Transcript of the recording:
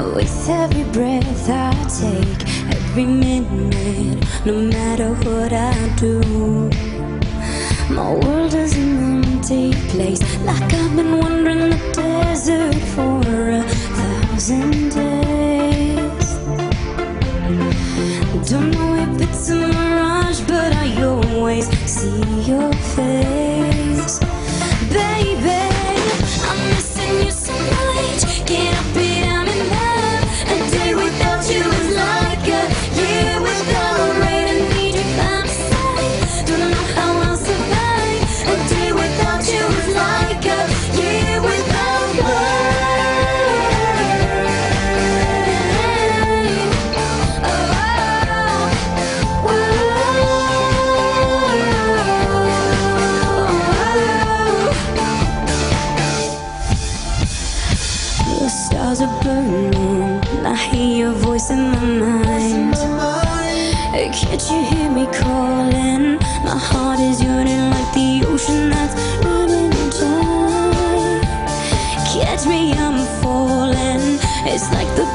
With every breath I take, every minute, no matter what I do, my world is an empty place, like I've been wandering the desert for 1,000 days. Don't know if it's a mirage, but I always see your face. Baby, I'm missing you so much. Can't help it, I'm in love. A day without you is like a year without rain. I need you by my side. Don't know how I'll survive. A day without you is like a year without rain. The stars are burning, I hear your voice in my mind. Can't you hear me calling? My heart is yearning like the ocean that's running dry. Catch me, I'm falling. It's like the